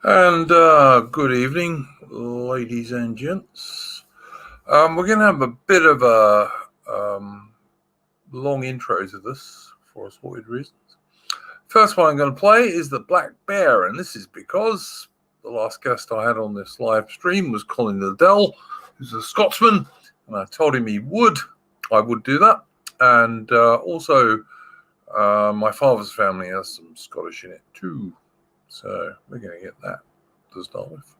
And good evening, ladies and gents. We're going to have a bit of a long intro to this for assorted reasons. First one I'm going to play is the Black Bear, and this is because the last guest I had on this live stream was Colin Liddell, who's a Scotsman, and I told him I would do that. And also, my father's family has some Scottish in it too, so we're going to get that to start with.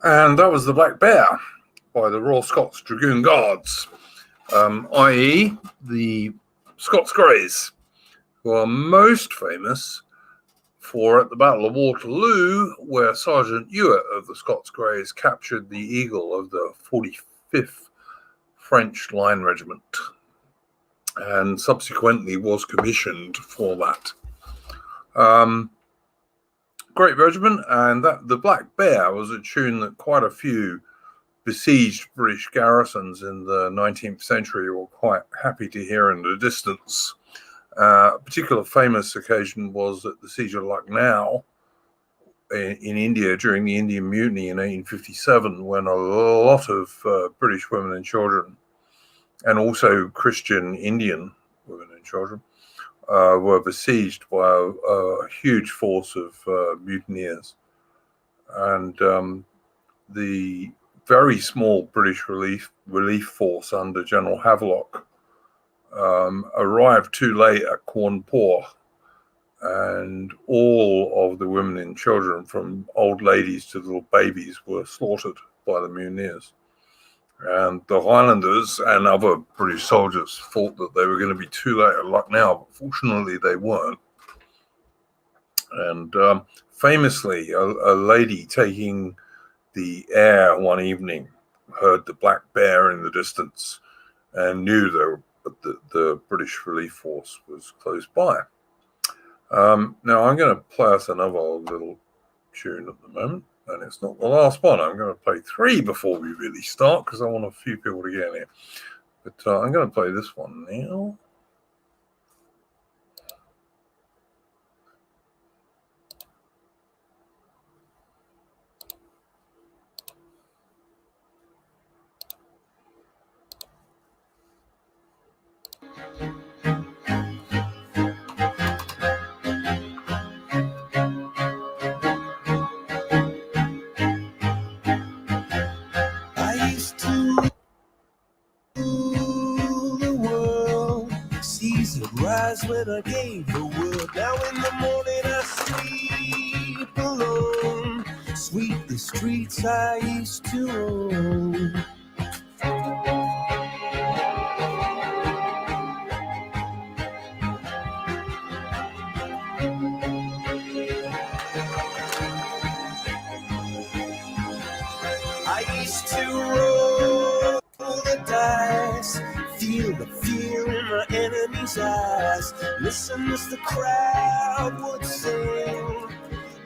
And that was the Black Bear by the Royal Scots Dragoon Guards, i.e. the Scots Greys, who are most famous for at the Battle of Waterloo, where Sergeant Ewart of the Scots Greys captured the eagle of the 45th French Line Regiment and subsequently was commissioned for that. Great regiment, and that the Black Bear was a tune that quite a few besieged British garrisons in the 19th century were quite happy to hear in the distance. A particular famous occasion was at the Siege of Lucknow in India during the Indian Mutiny in 1857, when a lot of British women and children, and also Christian Indian women and children, were besieged by a huge force of mutineers. And the very small British relief force under General Havelock arrived too late at Cawnpore, and all of the women and children, from old ladies to little babies, were slaughtered by the mutineers. And the Highlanders and other British soldiers thought that they were going to be too late at Lucknow, but fortunately they weren't. And famously, a lady taking the air one evening heard the Black Bear in the distance and knew that the British relief force was close by. Now I'm going to play us another little tune at the moment, and it's not the last one. I'm going to play 3 before we really start because I want a few people to get in here. But I'm going to play this one now. When I gave the word, now in the morning I sleep alone, sweep the streets I used to own. I used to roll the dice, feel the fear in my enemy's eyes, listen as the crowd would sing.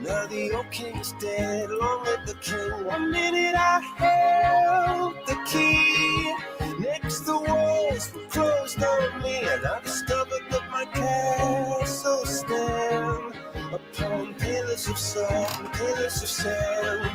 Now the old king's dead, long live the king. 1 minute I held the key, next the walls were closed on me, and I discovered that my castle stand upon pillars of salt, pillars of sand.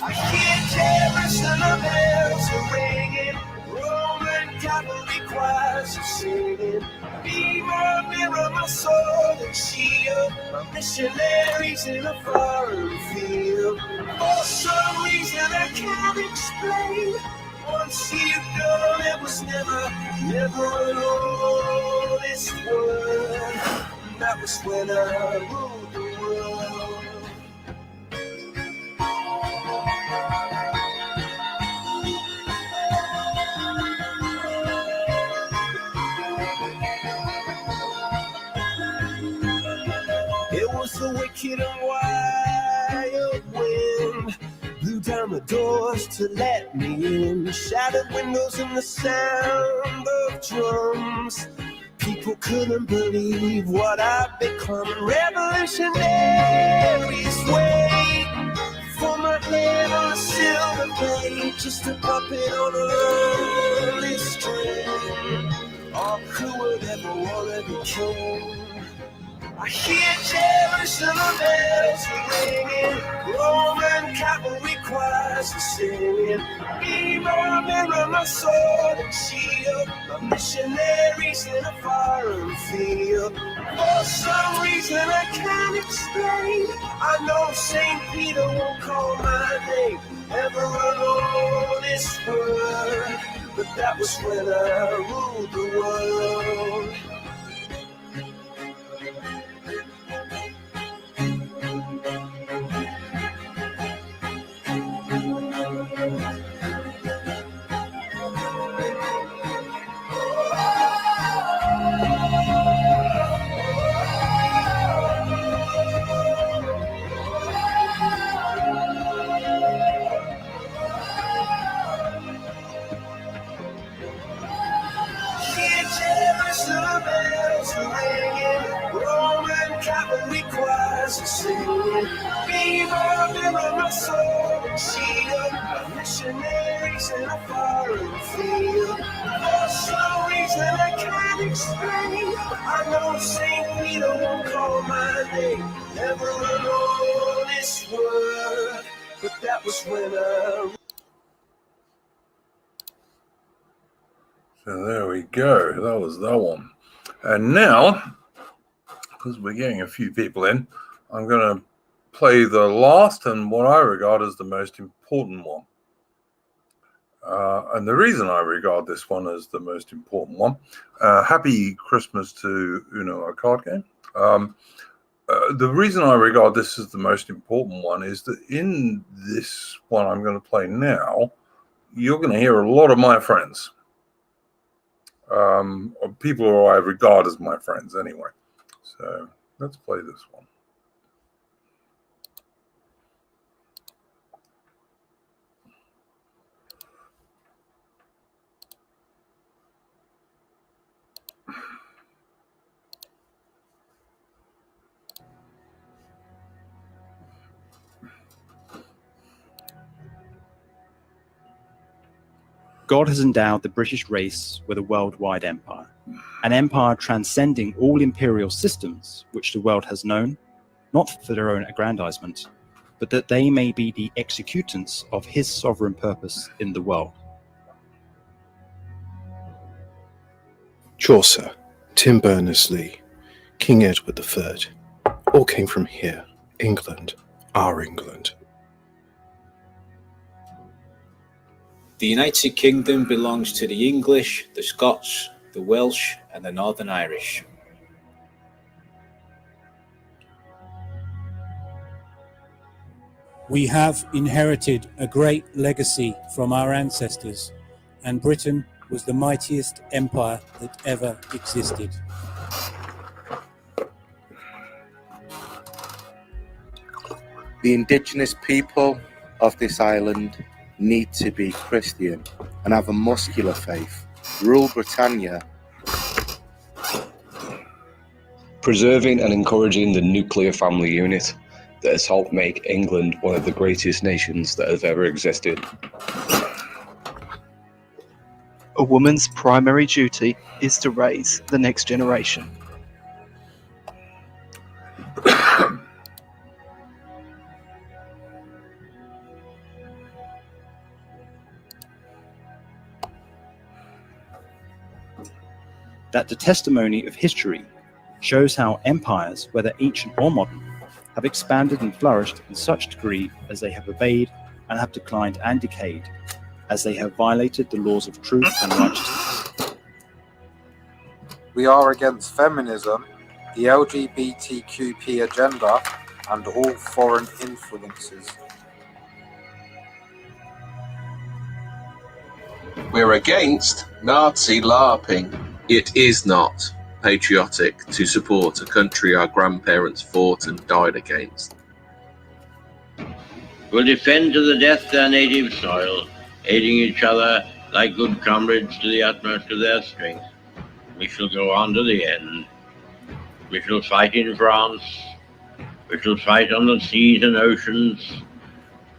I hear Jerusalem bells are ringing, Roman cavalry choirs are singing. Be my mirror, my sword and shield, my missionaries in a foreign field. For some reason I can't explain, once you've done it was never an honest word. That was when I ruled the world. It was the wicked and wild wind, blew down the doors to let me in, shattered windows and the sound of drums. People couldn't believe what I'd become. Revolutionaries wait for my head on a silver plate, just a puppet on a lonely string. Oh, who would ever want to be king? I hear Jerusalem bells ringing, Roman cavalry choirs are singing. Be my mirror, my sword and shield, my missionaries in a foreign field. For some reason I can't explain, I know St. Peter won't call my name ever alone this word, but that was when I ruled the world. Jerusalem bells are ringing, Roman cavalry choirs are singing. Be my mirror, my sword and shield, my missionaries in a foreign field. For some reason I can't explain, I know St. Peter won't call my name ever an honest word, but that was when I... So there we go. That was that one. And now, because we're getting a few people in, I'm going to play the last and what I regard as the most important one. And the reason I regard this one as the most important one, happy Christmas to Uno, a card game. The reason I regard this as the most important one is that in this one I'm going to play now, you're going to hear a lot of my friends. People who I regard as my friends anyway. So let's play this one. God has endowed the British race with a worldwide empire, an empire transcending all imperial systems which the world has known, not for their own aggrandizement, but that they may be the executants of his sovereign purpose in the world. Chaucer, Tim Berners-Lee, King Edward III, all came from here, England, our England. The United Kingdom belongs to the English, the Scots, the Welsh, and the Northern Irish. We have inherited a great legacy from our ancestors, and Britain was the mightiest empire that ever existed. The indigenous people of this island need to be Christian and have a muscular faith. Rule Britannia. Preserving and encouraging the nuclear family unit that has helped make England one of the greatest nations that have ever existed. A woman's primary duty is to raise the next generation. That the testimony of history shows how empires, whether ancient or modern, have expanded and flourished in such degree as they have obeyed and have declined and decayed, as they have violated the laws of truth and righteousness. We are against feminism, the LGBTQP agenda, and all foreign influences. We're against Nazi LARPing. It is not patriotic to support a country our grandparents fought and died against. We'll defend to the death their native soil, aiding each other like good comrades to the utmost of their strength. We shall go on to the end. We shall fight in France. We shall fight on the seas and oceans.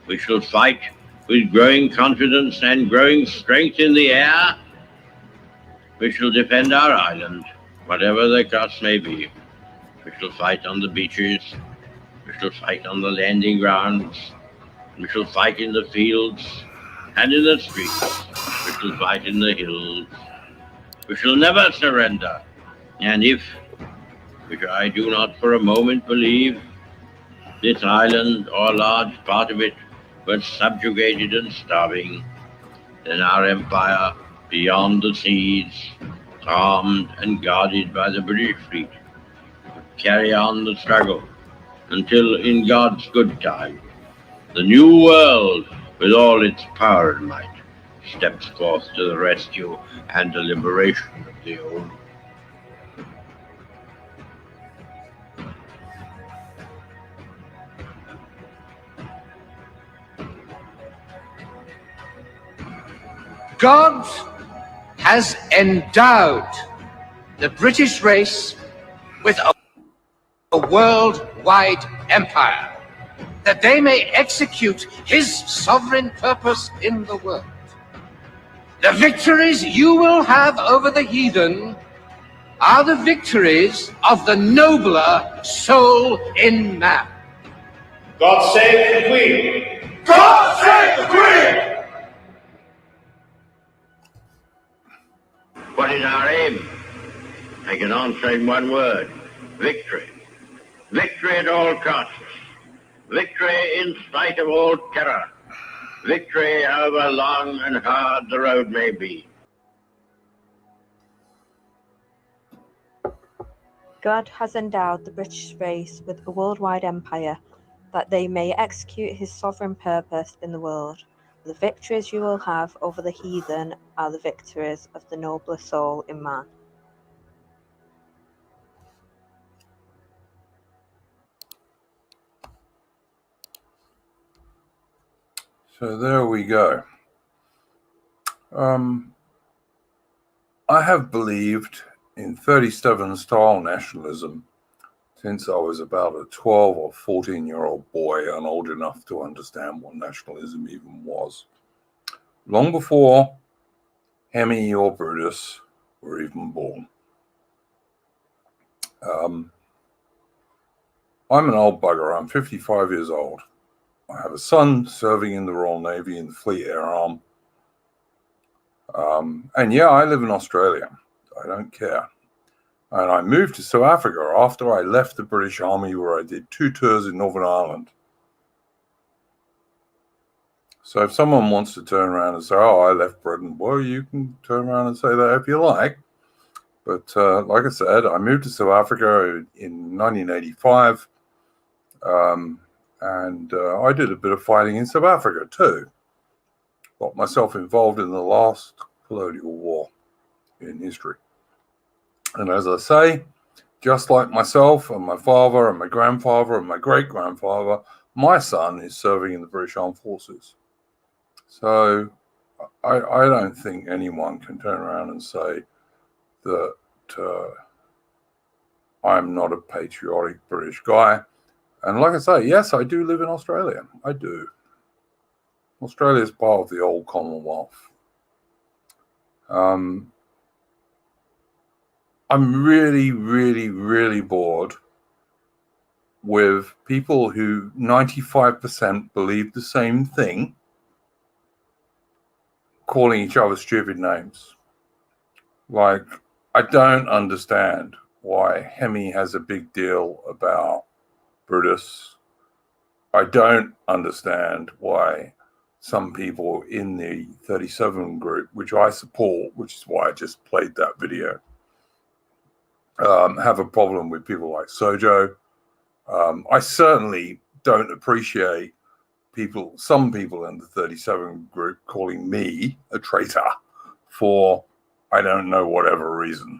We shall fight with growing confidence and growing strength in the air. We shall defend our island, whatever the cost may be. We shall fight on the beaches. We shall fight on the landing grounds. We shall fight in the fields and in the streets. We shall fight in the hills. We shall never surrender. And if, which I do not for a moment believe, this island or a large part of it were subjugated and starving, then our empire beyond the seas, armed and guarded by the British fleet, carry on the struggle until, in God's good time, the new world, with all its power and might, steps forth to the rescue and the liberation of the old. God has endowed the British race with a worldwide empire, that they may execute his sovereign purpose in the world. The victories you will have over the heathen are the victories of the nobler soul in man. God save the Queen! God save the Queen! What is our aim? I can answer in one word: victory. Victory at all costs. Victory in spite of all terror. victory, however long and hard the road may be. God has endowed the British race with a worldwide empire, that they may execute his sovereign purpose in the world. The victories you will have over the heathen are the victories of the nobler soul in man. So there we go. I have believed in 37 style nationalism since I was about a 12 or 14-year-old boy and old enough to understand what nationalism even was. Long before Hemi or Brutus were even born. I'm an old bugger. I'm 55 years old. I have a son serving in the Royal Navy in the Fleet Air Arm. And yeah, I live in Australia. I don't care. And I moved to South Africa after I left the British Army, where I did 2 tours in Northern Ireland. So if someone wants to turn around and say, oh, I left Britain, well, you can turn around and say that if you like. But like I said, I moved to South Africa in 1985. And I did a bit of fighting in South Africa too. Got myself involved in the last colonial war in history. And as I say, just like myself and my father and my grandfather and my great-grandfather, my son is serving in the British Armed Forces. So I don't think anyone can turn around and say that I'm not a patriotic British guy. And like I say, yes, I do live in Australia. I do. Australia is part of the old Commonwealth. I'm really, really, really bored with people who 95% believe the same thing, calling each other stupid names. Like, I don't understand why Hemi has a big deal about Brutus. I don't understand why some people in the 37 group, which I support, which is why I just played that video, have a problem with people like Sojo. I certainly don't appreciate some people in the 37 group calling me a traitor for, I don't know, whatever reason.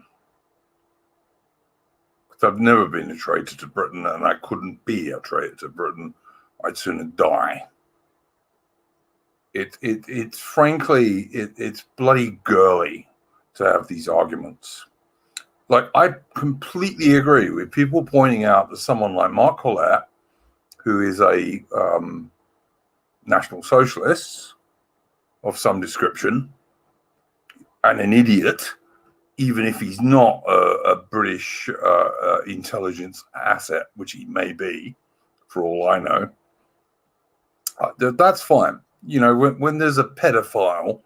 Because I've never been a traitor to Britain, and I couldn't be a traitor to Britain. I'd sooner die. It's frankly, it's bloody girly to have these arguments. Like, I completely agree with people pointing out that someone like Mark Collett, who is a National Socialist of some description, and an idiot, even if he's not a British intelligence asset, which he may be, for all I know, that's fine. You know, when there's a pedophile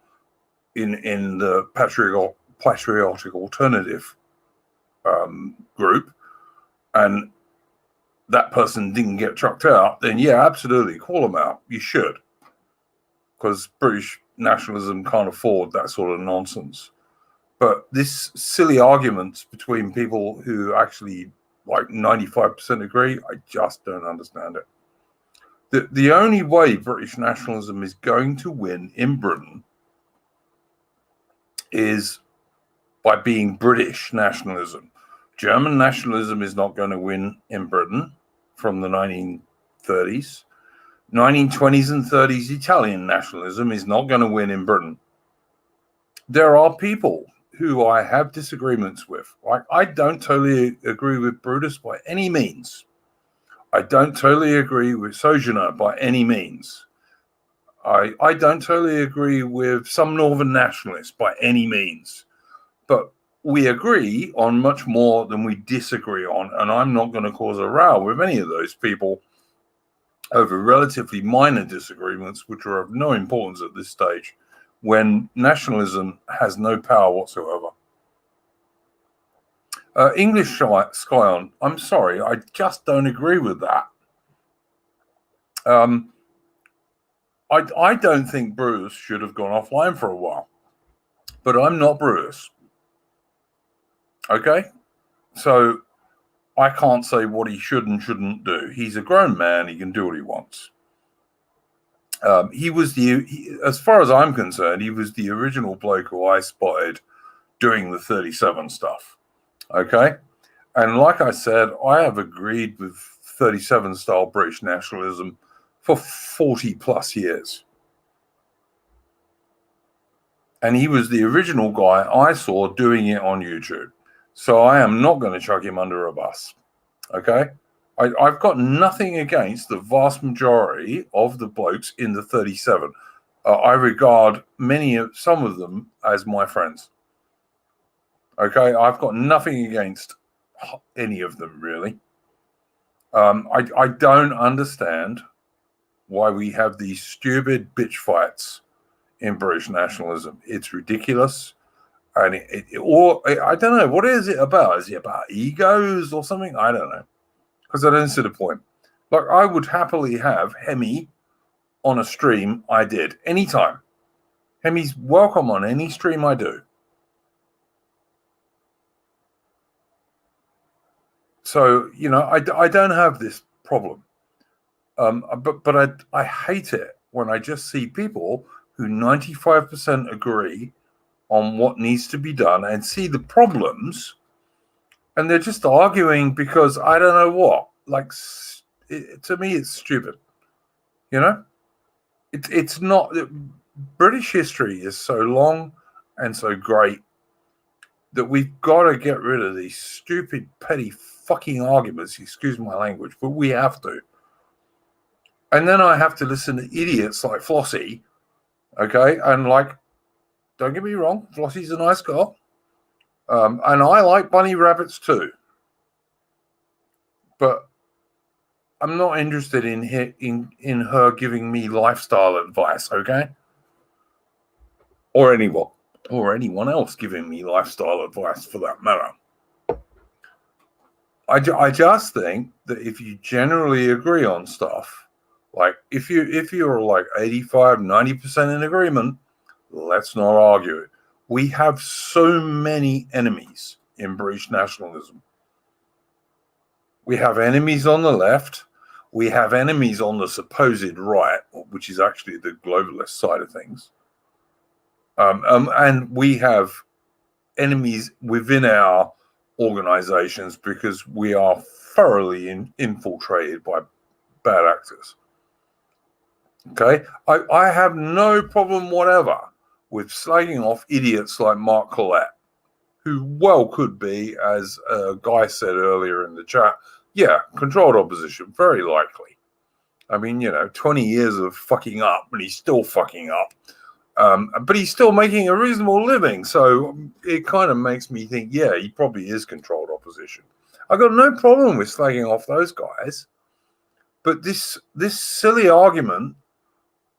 in the patriotic alternative group, and that person didn't get chucked out, then yeah, absolutely, call them out. You should, because British nationalism can't afford that sort of nonsense. But this silly arguments between people who actually like 95% agree, I just don't understand it. The only way British nationalism is going to win in Britain is by being British nationalism. German nationalism is not going to win in Britain from the 1930s. 1920s and 30s Italian nationalism is not going to win in Britain. There are people who I have disagreements with. Like, I don't totally agree with Brutus by any means. I don't totally agree with Sojourner by any means. I don't totally agree with some Northern nationalists by any means. But we agree on much more than we disagree on, and I'm not going to cause a row with any of those people over relatively minor disagreements, which are of no importance at this stage, when nationalism has no power whatsoever. English Scion, I'm sorry, I just don't agree with that. I don't think Bruce should have gone offline for a while, but I'm not Bruce. Okay? So I can't say what he should and shouldn't do. He's a grown man. He can do what he wants. As far as I'm concerned, he was the original bloke who I spotted doing the 37 stuff. Okay? And like I said, I have agreed with 37 style British nationalism for 40 plus years. And he was the original guy I saw doing it on YouTube. So I am not going to chuck him under a bus. Okay? I've got nothing against the vast majority of the blokes in the 37. I regard some of them as my friends. Okay? I've got nothing against any of them, really. I don't understand why we have these stupid bitch fights in British nationalism. It's ridiculous. And I don't know, what is it about? Is it about egos or something? I don't know. Because I don't see the point. Like, I would happily have Hemi on a stream I did anytime. Hemi's welcome on any stream I do. So, you know, I don't have this problem. But I hate it when I just see people who 95% agree on what needs to be done and see the problems, and they're just arguing because I don't know what. Like, to me, it's stupid. You know, it's not. British history is so long and so great that we've got to get rid of these stupid, petty, fucking arguments. Excuse my language, but we have to. And then I have to listen to idiots like Flossie, okay? And like, don't get me wrong, Flossie's a nice girl. And I like bunny rabbits too. But I'm not interested in her giving me lifestyle advice, okay? Or anyone else giving me lifestyle advice for that matter. I just think that if you generally agree on stuff, like if you're like 85, 90% in agreement, let's not argue it. We have so many enemies in British nationalism. We have enemies on the left. We have enemies on the supposed right, which is actually the globalist side of things. And we have enemies within our organizations because we are thoroughly infiltrated by bad actors. Okay? I have no problem whatever with slagging off idiots like Mark Collette, who well could be, as a guy said earlier in the chat, yeah, controlled opposition, very likely. I mean, 20 years of fucking up, and he's still fucking up. But he's still making a reasonable living, so it kind of makes me think, yeah, he probably is controlled opposition. I've got no problem with slagging off those guys, but this silly argument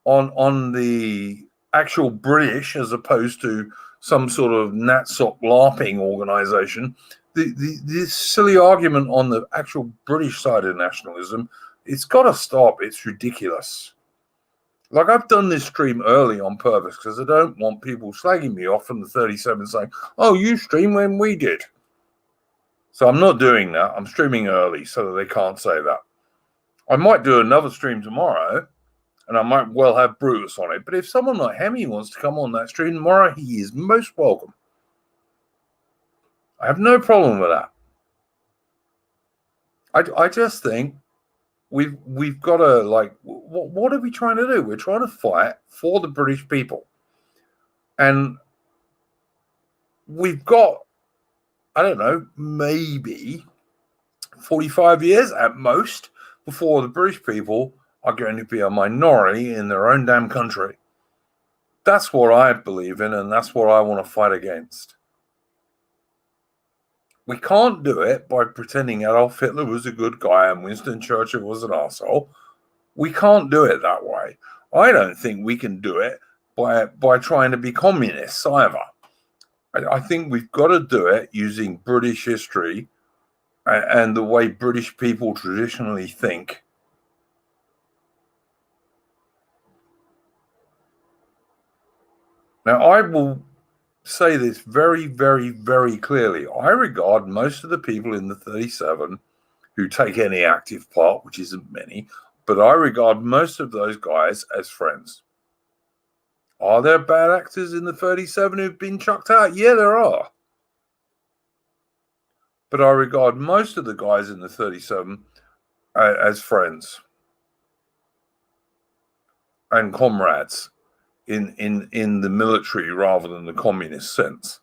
on the actual British as opposed to some sort of NatSoc LARPing organization, this silly argument on the actual British side of nationalism, it's got to stop. It's ridiculous. Like, I've done this stream early on purpose because I don't want people slagging me off from the 37 saying, oh, you stream when we did. So I'm not doing that. I'm streaming early so that they can't say that. I might do another stream tomorrow, and I might well have Brutus on it. But if someone like Hemi wants to come on that stream tomorrow, he is most welcome. I have no problem with that. I just think we've got to, like, what are we trying to do? We're trying to fight for the British people. And we've got, I don't know, maybe 45 years at most before the British people are going to be a minority in their own damn country. That's what I believe in, and that's what I want to fight against. We can't do it by pretending Adolf Hitler was a good guy and Winston Churchill was an arsehole. We can't do it that way. I don't think we can do it by trying to be communists either. I think we've got to do it using British history and the way British people traditionally think. Now, I will say this very, very, very clearly. I regard most of the people in the 37 who take any active part, which isn't many, but I regard most of those guys as friends. Are there bad actors in the 37 who've been chucked out? Yeah, there are. But I regard most of the guys in the 37 as friends and comrades in the military rather than the communist sense.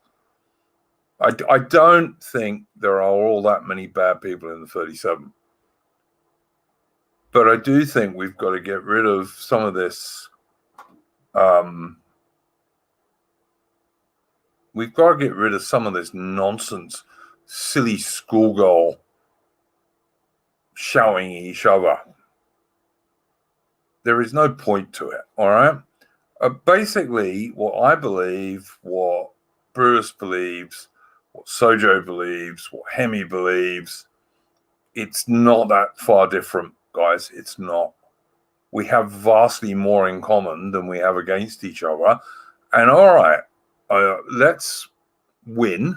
I don't think there are all that many bad people in the 37. But I do think we've got to get rid of some of this. We've got to get rid of some of this nonsense, silly schoolgirl shouting at each other. There is no point to it, all right? Basically, what I believe, what Bruce believes, what Sojo believes, what Hemi believes, it's not that far different, guys. It's not. We have vastly more in common than we have against each other. And all right, let's win.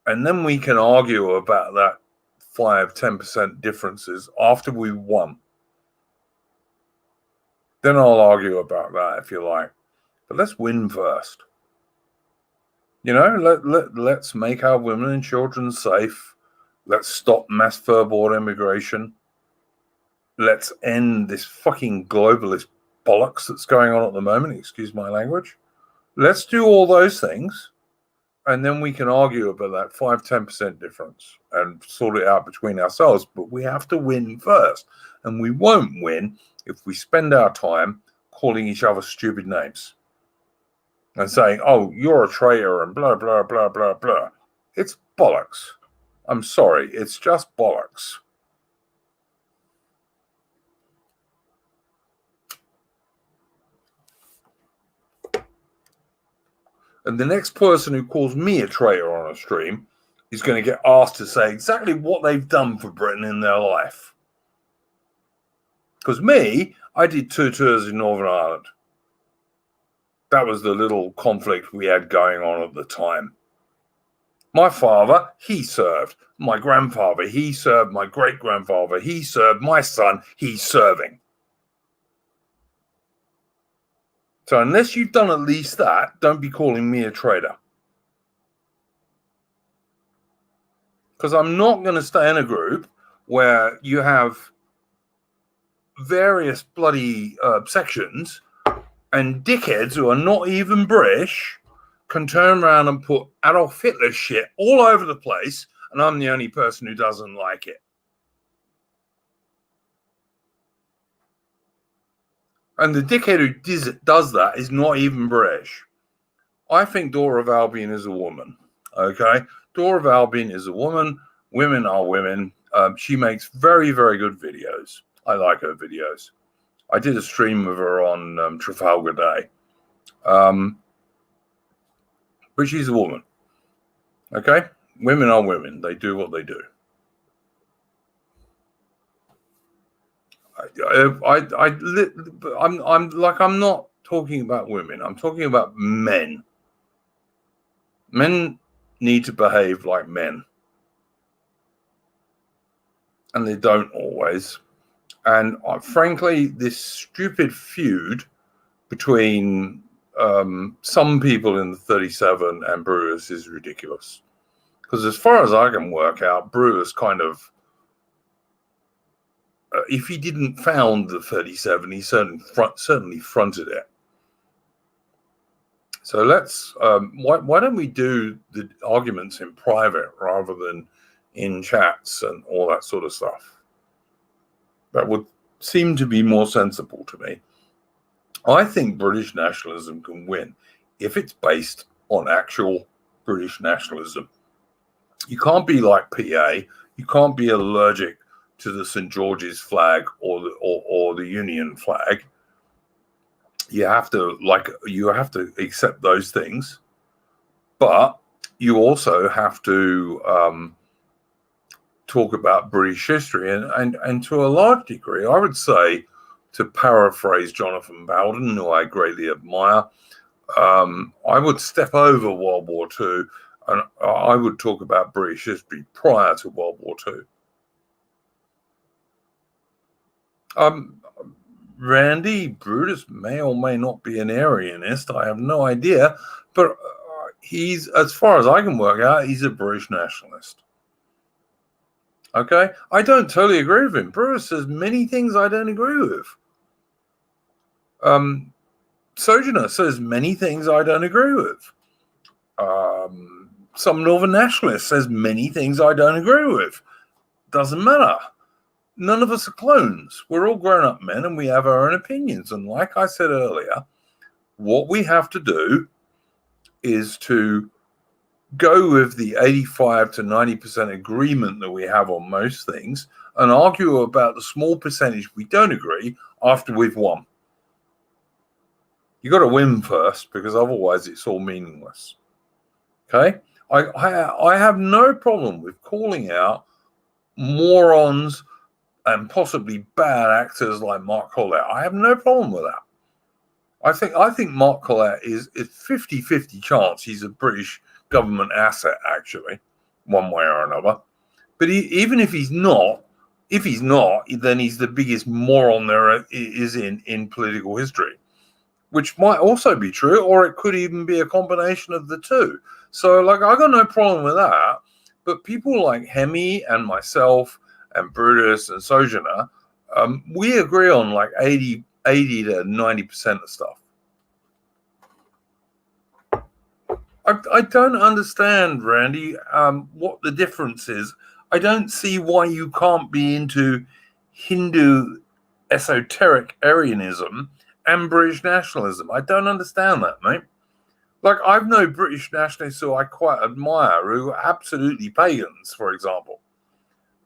And then we can argue about that 5-10% differences after we won. Then I'll argue about that if you like. But let's win first. You know, let's make our women and children safe. Let's stop mass fur-borne immigration. Let's end this fucking globalist bollocks that's going on at the moment. Excuse my language. Let's do all those things. And then we can argue about that 5-10% difference and sort it out between ourselves. But we have to win first. And we won't win if we spend our time calling each other stupid names and saying, oh, you're a traitor and blah, blah, blah, blah, blah. It's bollocks. I'm sorry. It's just bollocks. And the next person who calls me a traitor on a stream is going to get asked to say exactly what they've done for Britain in their life. Because me, I did 2 tours in Northern Ireland. That was the little conflict we had going on at the time. My father, he served. My grandfather, he served. My great-grandfather, he served. My son, he's serving. So unless you've done at least that, don't be calling me a traitor. Because I'm not going to stay in a group where you have various bloody sections and dickheads who are not even British can turn around and put Adolf Hitler shit all over the place, and I'm the only person who doesn't like it. And the dickhead who does that is not even British. I think Dora of Albion is a woman, okay? Dora of Albion is a woman. Women are women. She makes very, very good videos. I like her videos. I did a stream with her on Trafalgar Day. But she's a woman, okay? Women are women. They do what they do. I'm not talking about women. I'm talking about men. Men need to behave like men. And they don't always. And frankly, this stupid feud between some people in the 37 and Brewers is ridiculous. Because as far as I can work out, Brewers kind of, if he didn't found the 37, he certainly fronted it. So let's, why don't we do the arguments in private rather than in chats and all that sort of stuff? That would seem to be more sensible to me. I think British nationalism can win if it's based on actual British nationalism. You can't be like PA. You can't be allergic to the St. George's flag or the Union flag. You have to accept those things, but you also have to talk about British history and to a large degree, I would say, to paraphrase Jonathan Bowden, who I greatly admire, I would step over World War II, and I would talk about British history prior to World War II. Randy Brutus may or may not be an Aryanist. I have no idea, but he's, as far as I can work out, he's a British nationalist. Okay, I don't totally agree with him. Brutus says many things I don't agree with. Sojourner says many things I don't agree with. Some Northern nationalist says many things I don't agree with. Doesn't matter. None of us are clones. We're all grown-up men and we have our own opinions. And like I said earlier, what we have to do is to go with the 85 to 90% agreement that we have on most things and argue about the small percentage we don't agree after we've won. You got to win first, because otherwise it's all meaningless. Okay? I have no problem with calling out morons and possibly bad actors like Mark Collett. I have no problem with that. I think Mark Collett is 50-50 chance he's a British government asset, actually, one way or another. But even if he's not, then he's the biggest moron there is in political history, which might also be true, or it could even be a combination of the two. So, like, I got no problem with that. But people like Hemi and myself and Brutus and Sojourner, we agree on like 80 to 90% of stuff. I don't understand, Randy, what the difference is. I don't see why you can't be into Hindu esoteric Aryanism and British nationalism. I don't understand that, mate. Like, I've known British nationalists who I quite admire who are absolutely pagans, for example.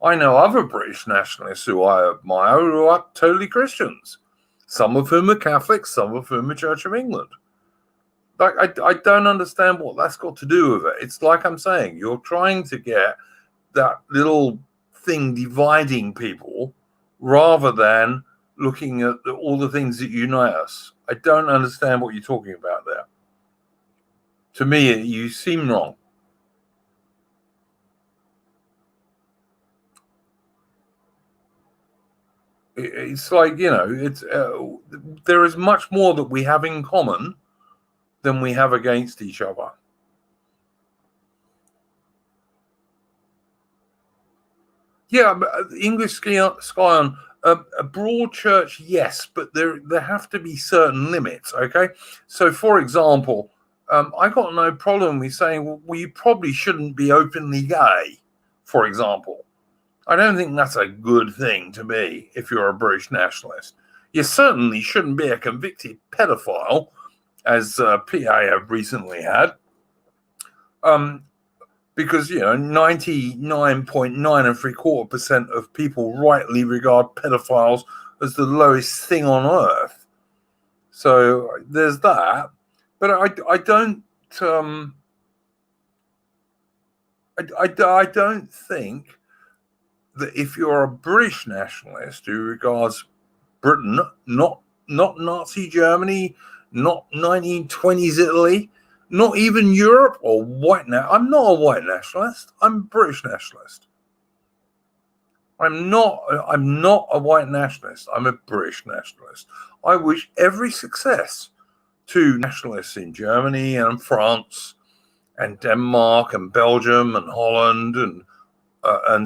I know other British nationalists who I admire who are totally Christians. Some of whom are Catholics, some of whom are Church of England. Like, I don't understand what that's got to do with it. It's like I'm saying, you're trying to get that little thing dividing people rather than looking at all the things that unite us. I don't understand what you're talking about there. To me, you seem wrong. It's like, you know, it's there is much more that we have in common than we have against each other. Yeah, English Scion, a broad church, yes, but there have to be certain limits, okay? So, for example, I got no problem with saying, well, you probably shouldn't be openly gay, for example. I don't think that's a good thing to be if you're a British nationalist. You certainly shouldn't be a convicted pedophile, as PA have recently had, because, you know, 99.9% of people rightly regard pedophiles as the lowest thing on earth. So there's that. But I don't think that if you're a British nationalist who regards Britain, not Nazi Germany, not 1920s Italy, not even Europe or white I'm not a white nationalist. I'm a British nationalist. I'm not a white nationalist. I'm a British nationalist. I wish every success to nationalists in Germany and France and Denmark and Belgium and Holland and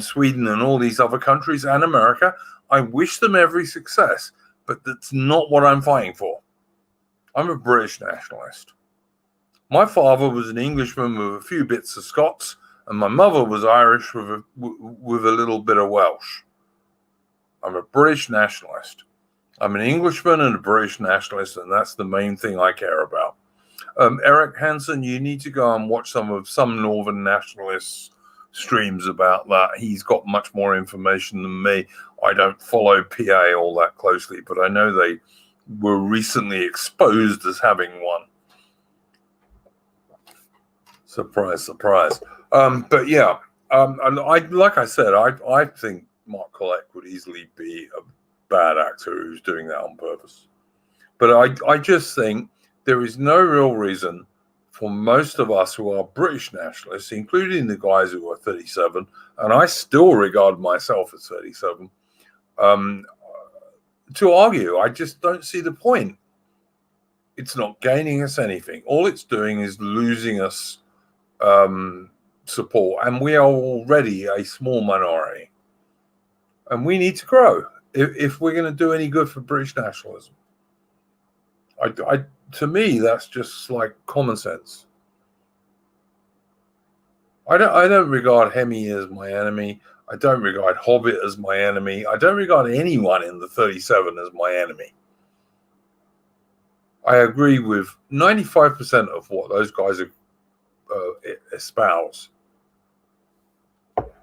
Sweden and all these other countries and America. I wish them every success, but that's not what I'm fighting for. I'm a British nationalist. My father was an Englishman with a few bits of Scots, and my mother was Irish with a little bit of Welsh. I'm a British nationalist. I'm an Englishman and a British nationalist, and that's the main thing I care about. Eric Hansen, you need to go and watch some Northern nationalists' streams about that. He's got much more information than me. I don't follow PA all that closely, but I know they were recently exposed as having one. Surprise, surprise. But yeah, and like I said, I think Mark Collett would easily be a bad actor who's doing that on purpose. But I just think there is no real reason for most of us who are British nationalists, including the guys who are 37, and I still regard myself as 37, to argue. I just don't see the point. It's not gaining us anything. All it's doing is losing us support, and we are already a small minority. And we need to grow if we're going to do any good for British nationalism. To me, that's just like common sense. I don't regard Hemi as my enemy. I don't regard Hobbit as my enemy. I don't regard anyone in the 37 as my enemy. I agree with 95% of what those guys espouse.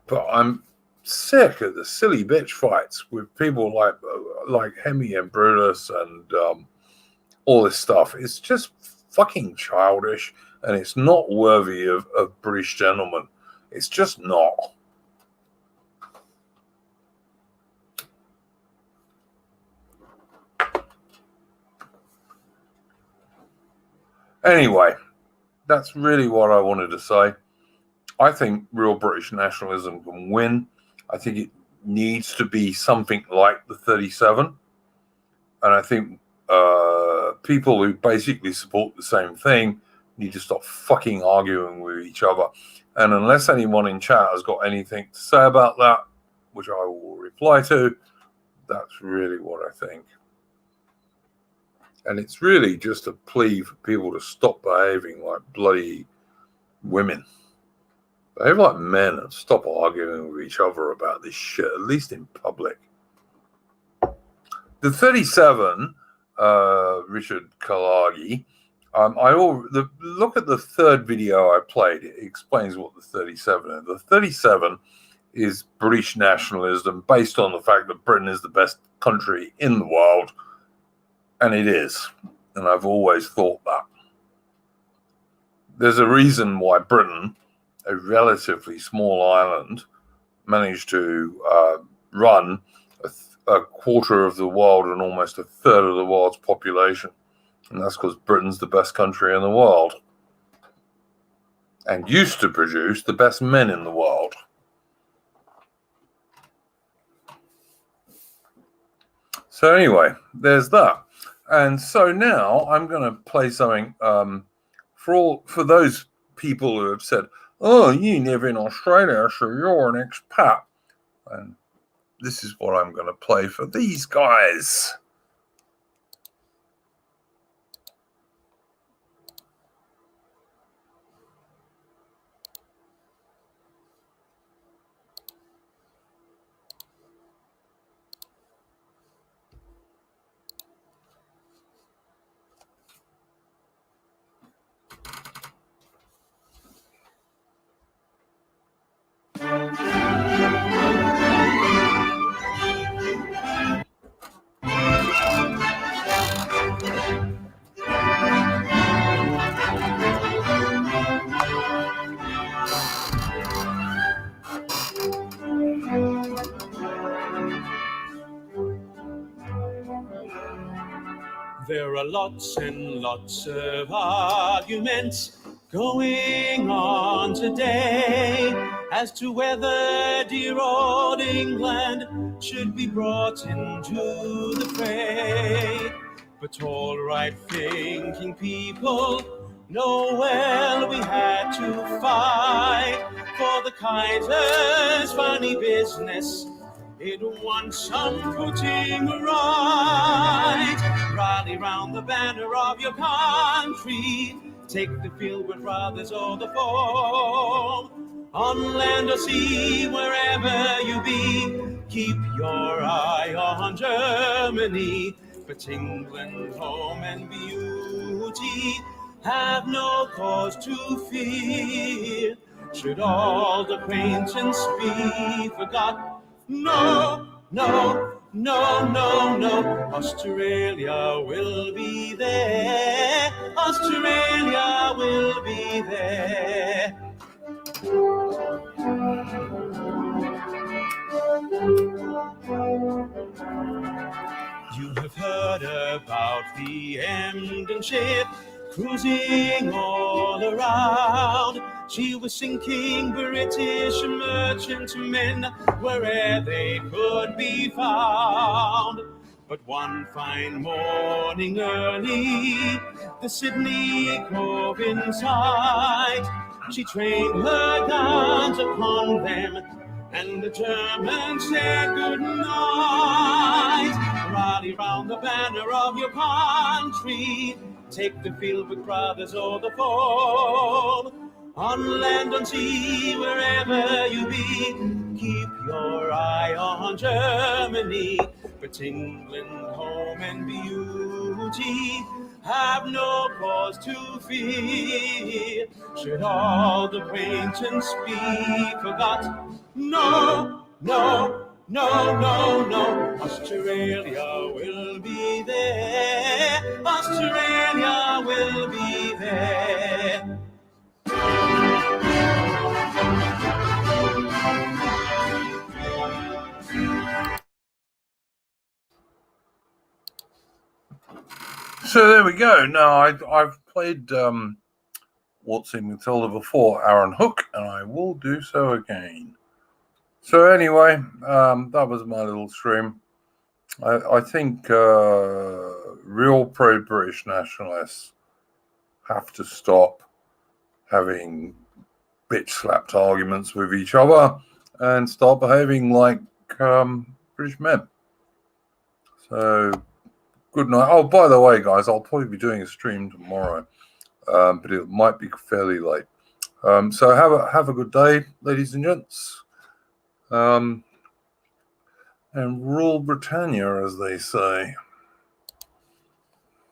But I'm sick of the silly bitch fights with people like Hemi and Brutus and all this stuff. It's just fucking childish, and it's not worthy of British gentlemen. It's just not. Anyway, that's really what I wanted to say. I think real British nationalism can win. I think it needs to be something like the 37. And I think people who basically support the same thing need to stop fucking arguing with each other. And unless anyone in chat has got anything to say about that, which I will reply to, that's really what I think. And it's really just a plea for people to stop behaving like bloody women. Behave like men and stop arguing with each other about this shit, at least in public. The 37, Richard Kalagi, look at the third video I played. It explains what the 37 is. The 37 is British nationalism based on the fact that Britain is the best country in the world. And it is. And I've always thought that. There's a reason why Britain, a relatively small island, managed to run a quarter of the world and almost a third of the world's population. And that's because Britain's the best country in the world. And used to produce the best men in the world. So anyway, there's that. And so now I'm going to play something for those people who have said, oh, you live in Australia, so you're an expat. And this is what I'm going to play for these guys. There are lots and lots of arguments going on today as to whether dear old England should be brought into the fray. But all right-thinking people know well we had to fight for the Kaiser's funny business. It wants some putting right. Rally round the banner of your country. Take the field with brothers or the foe. On land or sea, wherever you be, keep your eye on Germany. But England, home and beauty, have no cause to fear. Should old acquaintance be forgot? No, no, no, no, no. Australia will be there. Australia will be there. You have heard about the Emden ship cruising all around. She was sinking British merchantmen where'er they could be found. But one fine morning early, the Sydney Cove in sight, she trained her guns upon them, and the Germans said good night. Rally round the banner of your country, take the field with brothers or the foe. On land, on sea, wherever you be, keep your eye on Germany. But England, home and beauty, have no cause to fear. Should all acquaintance be forgot? No, no, no, no, no. Australia will be there. Australia will be there. So there we go. Now I've played Waltzing Matilda before, Aaron Hook, and I will do so again. So anyway, that was my little stream. I think real pro-British nationalists have to stop having bitch-slapped arguments with each other and start behaving like British men. So, good night. Oh, by the way, guys, I'll probably be doing a stream tomorrow, but it might be fairly late. So have a good day, ladies and gents. And rule Britannia, as they say.